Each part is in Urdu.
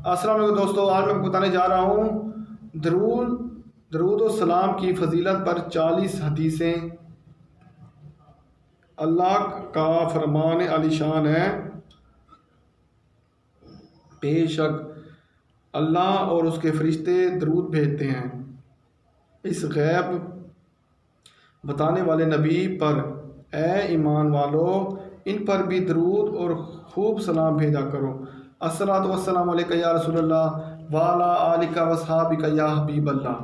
السلام علیکم دوستو، آج میں بتانے جا رہا ہوں درود و سلام کی فضیلت پر 40 حدیثیں۔ اللہ کا فرمان علی شان ہے، بے شک اللہ اور اس کے فرشتے درود بھیجتے ہیں اس غیب بتانے والے نبی پر۔ اے ایمان والو، ان پر بھی درود اور خوب سلام بھیجا کرو۔ الصلاۃ والسلام علیک یا رسول اللہ وعلی آلک واصحابک یا حبیب اللہ۔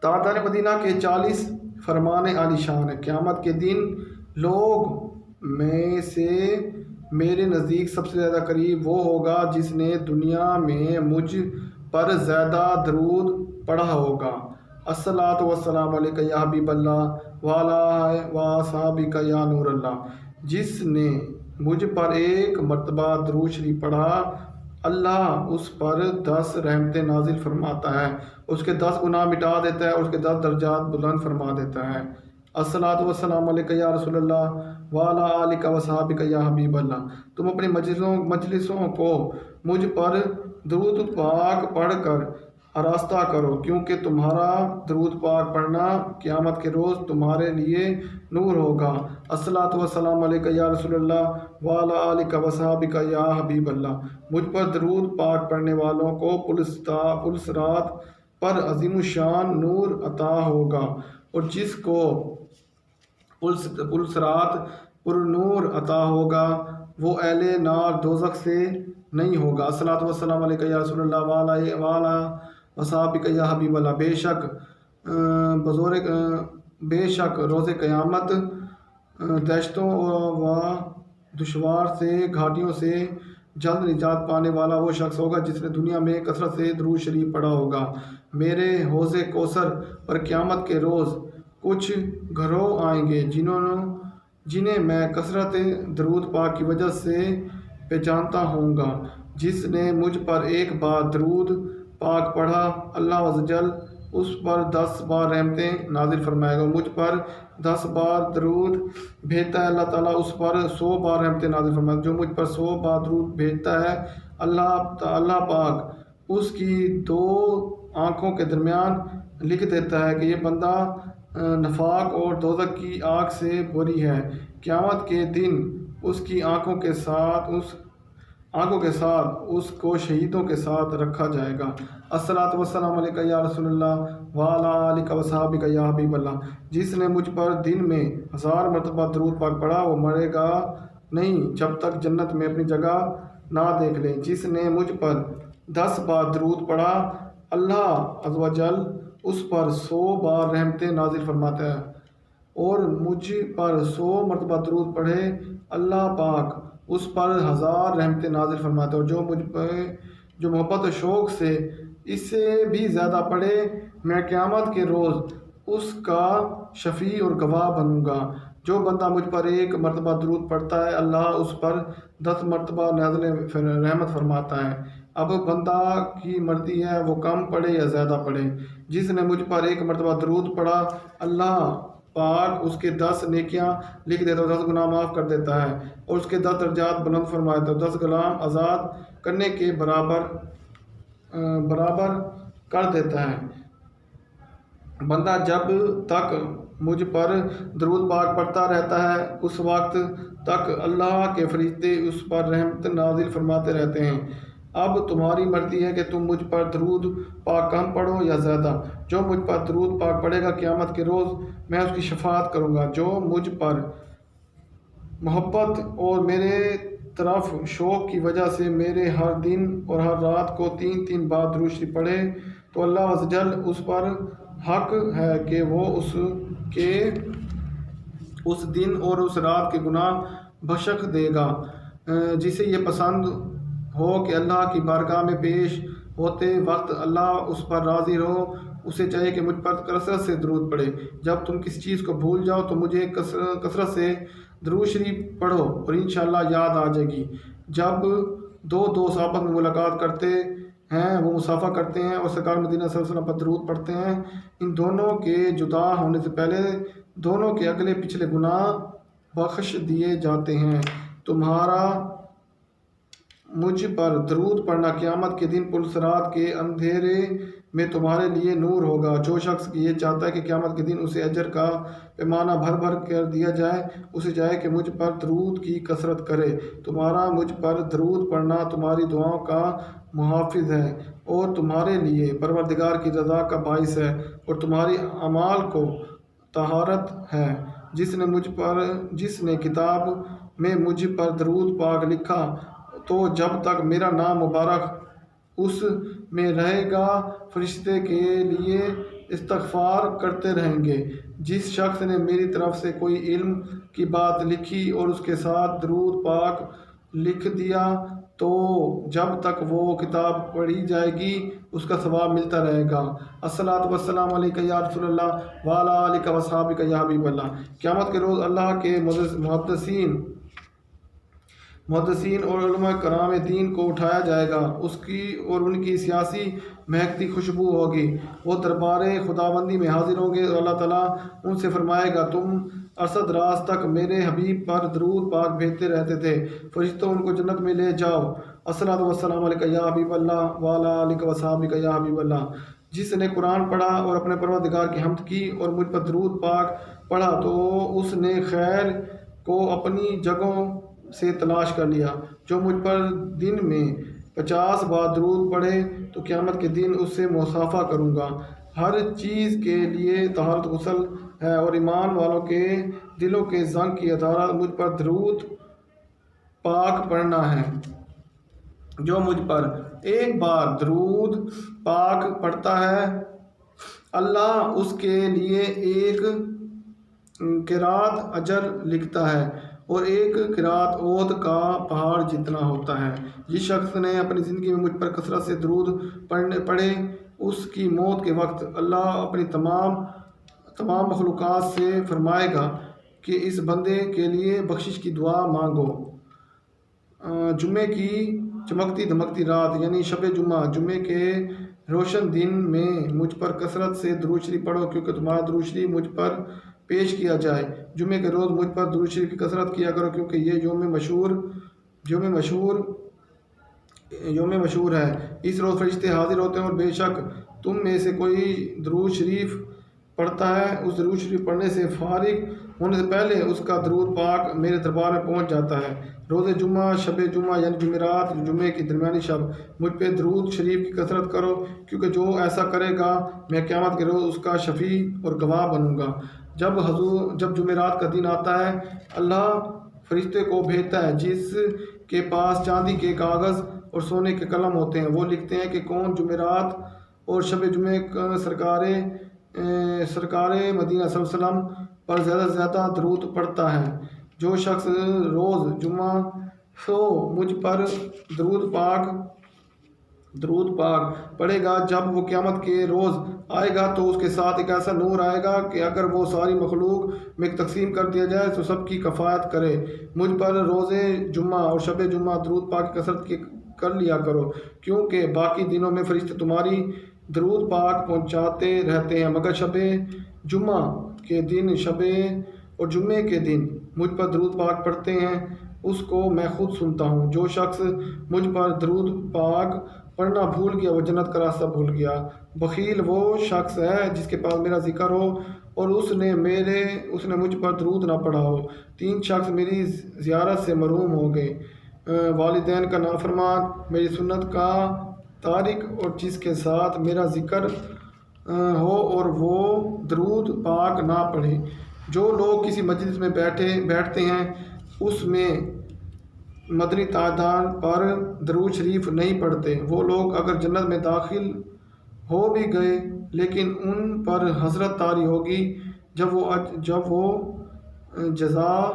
تاجدار مدینہ کے 40 فرمان عالی شان ہے۔ قیامت کے دن لوگ میں سے میرے نزدیک سب سے زیادہ قریب وہ ہوگا جس نے دنیا میں مجھ پر زیادہ درود پڑھا ہوگا۔ الصلاۃ والسلام علیک یا حبیب اللہ وعلی واصحابک یا نور اللہ۔ جس نے مجھ پر ایک مرتبہ درود شریف پڑھا، اللہ اس پر 10 رحمتیں نازل فرماتا ہے، اس کے 10 گناہ مٹا دیتا ہے اور اس کے 10 درجات بلند فرما دیتا ہے۔ الصلاۃ والسلام علیک یا رسول اللہ وعلی آلک واصحابک یا حبیب اللہ۔ تم اپنی مجلسوں کو مجھ پر درود پاک پڑھ کر آراستہ کرو، کیونکہ تمہارا درود پاک پڑھنا قیامت کے روز تمہارے لیے نور ہوگا۔ الصلاۃ والسلام علیک یا رسول اللہ وعلی آلک واصحابک یا حبیب اللہ۔ مجھ پر درود پاک پڑھنے والوں کو پلسرات پر عظیم الشان نور عطا ہوگا، اور جس کو پلسرات پر نور عطا ہوگا وہ اہل نار دوزخ سے نہیں ہوگا۔ الصلاۃ والسلام علیک یا رسول اللہ وعلی وصحابک یا حبیب اللہ۔ بے شک روز قیامت دشتوں و دشوار سے گھاٹیوں سے جلد نجات پانے والا وہ شخص ہوگا جس نے دنیا میں کثرت سے درود شریف پڑھا ہوگا۔ میرے حوض کوثر پر قیامت کے روز کچھ گھروں آئیں گے جنہیں میں کثرت درود پاک کی وجہ سے پہچانتا ہوں گا۔ جس نے مجھ پر ایک بار درود پاک پڑھا، اللہ عزوجل اس پر 10 بار رحمتیں نازل فرمائے گا۔ مجھ پر 10 بار درود بھیجتا ہے، اللہ تعالیٰ اس پر 100 بار رحمتیں نازل فرمائے گا۔ جو مجھ پر 100 بار درود بھیجتا ہے، اللہ پاک اس کی 2 آنکھوں کے درمیان لکھ دیتا ہے کہ یہ بندہ نفاق اور دوزخ کی آگ سے بری ہے۔ قیامت کے دن اس کی آنکھوں کے ساتھ اس کو شہیدوں کے ساتھ رکھا جائے گا۔ الصلاۃ والسلام علیک یا رسول اللہ وعلی آلک واصحابک یا حبیب اللہ۔ جس نے مجھ پر دن میں 1000 مرتبہ درود پاک پڑھا وہ مرے گا نہیں جب تک جنت میں اپنی جگہ نہ دیکھ لے۔ جس نے مجھ پر 10 بار درود پڑھا، اللہ عزوجل اس پر 100 بار رحمتیں نازل فرماتا ہے، اور مجھ پر 100 مرتبہ درود پڑھے، اللہ پاک اس پر 1000 رحمتیں نازل فرماتا ہے، اور جو مجھ پر جو محبت و شوق سے اس سے بھی زیادہ پڑھے، میں قیامت کے روز اس کا شفیع اور گواہ بنوں گا۔ جو بندہ مجھ پر ایک مرتبہ درود پڑھتا ہے، اللہ اس پر 10 مرتبہ نازل رحمت فرماتا ہے۔ اب بندہ کی مرضی ہے وہ کم پڑھے یا زیادہ پڑھے۔ جس نے مجھ پر ایک مرتبہ درود پڑھا، اللہ پاک اس کے 10 نیکیاں لکھ دیتا ہے، 10 گناہ معاف کر دیتا ہے، اور اس کے 10 درجات بلند فرما دیتا ہے، 10 غلام آزاد کرنے کے برابر کر دیتا ہے۔ بندہ جب تک مجھ پر درود پاک پڑھتا رہتا ہے، اس وقت تک اللہ کے فرشتے اس پر رحمت نازل فرماتے رہتے ہیں۔ اب تمہاری مرضی ہے کہ تم مجھ پر درود پاک کم پڑھو یا زیادہ۔ جو مجھ پر درود پاک پڑھے گا، قیامت کے روز میں اس کی شفاعت کروں گا۔ جو مجھ پر محبت اور میرے طرف شوق کی وجہ سے میرے ہر دن اور ہر رات کو 3 بار درود شریف پڑھے، تو اللہ عزوجل اس پر حق ہے کہ وہ اس کے اس دن اور اس رات کے گناہ بخش دے گا۔ جسے یہ پسند ہو کہ اللہ کی بارگاہ میں پیش ہوتے وقت اللہ اس پر راضی رہو، اسے چاہیے کہ مجھ پر کثرت سے درود پڑھے۔ جب تم کسی چیز کو بھول جاؤ تو مجھے کثرت سے درود شریف پڑھو اور انشاءاللہ یاد آ جائے گی۔ جب 2 دوست آپس میں ملاقات کرتے ہیں، وہ مصافحہ کرتے ہیں اور سرکار مدینہ صلی اللہ علیہ وسلم پر درود پڑھتے ہیں، ان دونوں کے جدا ہونے سے پہلے دونوں کے اگلے پچھلے گناہ بخش دیے جاتے ہیں۔ تمہارا مجھ پر درود پڑھنا قیامت کے دن پلسرات کے اندھیرے میں تمہارے لیے نور ہوگا۔ جو شخص یہ چاہتا ہے کہ قیامت کے دن اسے اجر کا پیمانہ بھر بھر کر دیا جائے، اسے چاہے کہ مجھ پر درود کی کثرت کرے۔ تمہارا مجھ پر درود پڑھنا تمہاری دعاؤں کا محافظ ہے اور تمہارے لیے پروردگار کی رضا کا باعث ہے، اور تمہاری اعمال کو طہارت ہے۔ جس نے کتاب میں مجھ پر درود پاک لکھا تو جب تک میرا نام مبارک اس میں رہے گا فرشتے کے لیے استغفار کرتے رہیں گے۔ جس شخص نے میری طرف سے کوئی علم کی بات لکھی اور اس کے ساتھ درود پاک لکھ دیا تو جب تک وہ کتاب پڑھی جائے گی اس کا ثواب ملتا رہے گا۔ الصلاۃ والسلام علیک یا رسول اللہ وعلی آلک واصحابک یا حبیب اللہ۔ قیامت کے روز اللہ کے محدثین اور علماء کرام دین کو اٹھایا جائے گا، اس کی اور ان کی سیاسی مہکتی خوشبو ہوگی۔ وہ دربار خداوندی میں حاضر ہوں گے اور اللہ تعالیٰ ان سے فرمائے گا، تم ارصد راز تک میرے حبیب پر درود پاک بھیجتے رہتے تھے، فرشتوں ان کو جنت میں لے جاؤ۔ الصلاۃ والسلام علیک یا حبیب اللہ وعلی آلک واصحابک یا حبیب اللہ۔ جس نے قرآن پڑھا اور اپنے پروردگار کی حمد کی اور مجھ پر درود پاک پڑھا تو اس نے خیر کو اپنی جگہوں سے تلاش کر لیا۔ جو مجھ پر دن میں 50 بار درود پڑھے تو قیامت کے دن اس سے مصافحہ کروں گا۔ ہر چیز کے لیے طہارت غسل ہے اور ایمان والوں کے دلوں کے زنگ کی طرح مجھ پر درود پاک پڑھنا ہے۔ جو مجھ پر ایک بار درود پاک پڑھتا ہے اللہ اس کے لیے ایک قرات اجر لکھتا ہے اور ایک قرات احد کا پہاڑ جتنا ہوتا ہے۔ جس شخص نے اپنی زندگی میں مجھ پر کثرت سے درود پڑھے اس کی موت کے وقت اللہ اپنی تمام مخلوقات سے فرمائے گا کہ اس بندے کے لیے بخشش کی دعا مانگو۔ جمعے کی چمکتی دھمکتی رات یعنی شب جمعے کے روشن دن میں مجھ پر کثرت سے درود شریف پڑھو کیونکہ تمہارا درود شریف مجھ پر پیش کیا جائے۔ جمعے کے روز مجھ پر درود شریف کی کثرت کیا کرو کیونکہ یہ یوم مشہور ہے۔ اس روز فرشتے حاضر ہوتے ہیں اور بے شک تم میں سے کوئی درود شریف پڑھتا ہے، اس درود شریف پڑھنے سے فارغ ہونے سے پہلے اس کا درود پاک میرے دربار میں پہنچ جاتا ہے۔ روز جمعہ شب جمعہ یعنی جمعرات جمعے کی درمیانی شب مجھ پہ درود شریف کی کثرت کرو کیونکہ جو ایسا کرے گا میں قیامت کے روز اس کا شفیع اور گواہ بنوں گا۔ جب جمعرات کا دن آتا ہے اللہ فرشتے کو بھیجتا ہے جس کے پاس چاندی کے کاغذ اور سونے کے قلم ہوتے ہیں۔ وہ لکھتے ہیں کہ کون جمعرات اور شب جمعے سرکار مدینہ صلی اللہ علیہ وسلم پر زیادہ سے زیادہ درود پڑھتا ہے۔ جو شخص روز جمعہ مجھ پر درود پاک پڑھے گا جب وہ قیامت کے روز آئے گا تو اس کے ساتھ ایک ایسا نور آئے گا کہ اگر وہ ساری مخلوق میں تقسیم کر دیا جائے تو سب کی کفایت کرے۔ مجھ پر روز جمعہ اور شب جمعہ درود پاک کی کثرت کر لیا کرو کیونکہ باقی دنوں میں فرشتے تمہاری درود پاک پہنچاتے رہتے ہیں مگر شب جمعہ کے دن اور جمعے کے دن مجھ پر درود پاک پڑھتے ہیں اس کو میں خود سنتا ہوں۔ جو شخص مجھ پر درود پاک پڑھنا بھول گیا وہ جنت کا راستہ بھول گیا۔ بخیل وہ شخص ہے جس کے پاس میرا ذکر ہو اور اس نے مجھ پر درود نہ پڑھا ہو۔ 3 شخص میری زیارت سے محروم ہو گئے، والدین کا نافرمان، میری سنت کا تارک اور جس کے ساتھ میرا ذکر ہو اور وہ درود پاک نہ پڑھے۔ جو لوگ کسی مجلس میں بیٹھتے ہیں اس میں مدنی تاجدار پر درود شریف نہیں پڑھتے، وہ لوگ اگر جنت میں داخل ہو بھی گئے لیکن ان پر حسرت طاری ہوگی جب وہ جزا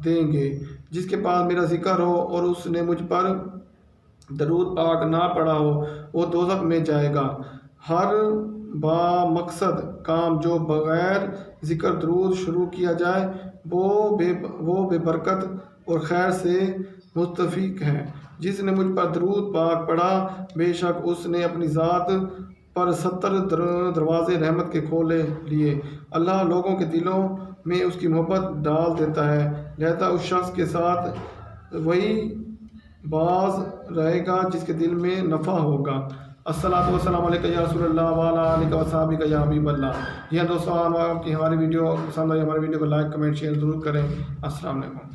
دیں گے۔ جس کے پاس میرا ذکر ہو اور اس نے مجھ پر درود پاک نہ پڑھا ہو وہ دوزخ میں جائے گا۔ ہر بامقصد کام جو بغیر ذکر درود شروع کیا جائے وہ بے برکت اور خیر سے مستفیق ہے۔ جس نے مجھ پر درود پاک پڑھا بے شک اس نے اپنی ذات پر 70 دروازے رحمت کے کھولے لیے۔ اللہ لوگوں کے دلوں میں اس کی محبت ڈال دیتا ہے، لہذا اس شخص کے ساتھ وہی باز رہے گا جس کے دل میں نفع ہوگا۔ الصلاۃ والسلام علیکہ یا رسول اللہ وعلیٰ آلہ وصحبہ یا حبیب اللہ۔ یہ دوستوں آپ کی ہماری ویڈیو پسند آئی، ہماری ویڈیو کو لائک کمنٹ شیئر ضرور کریں۔ السلام علیکم۔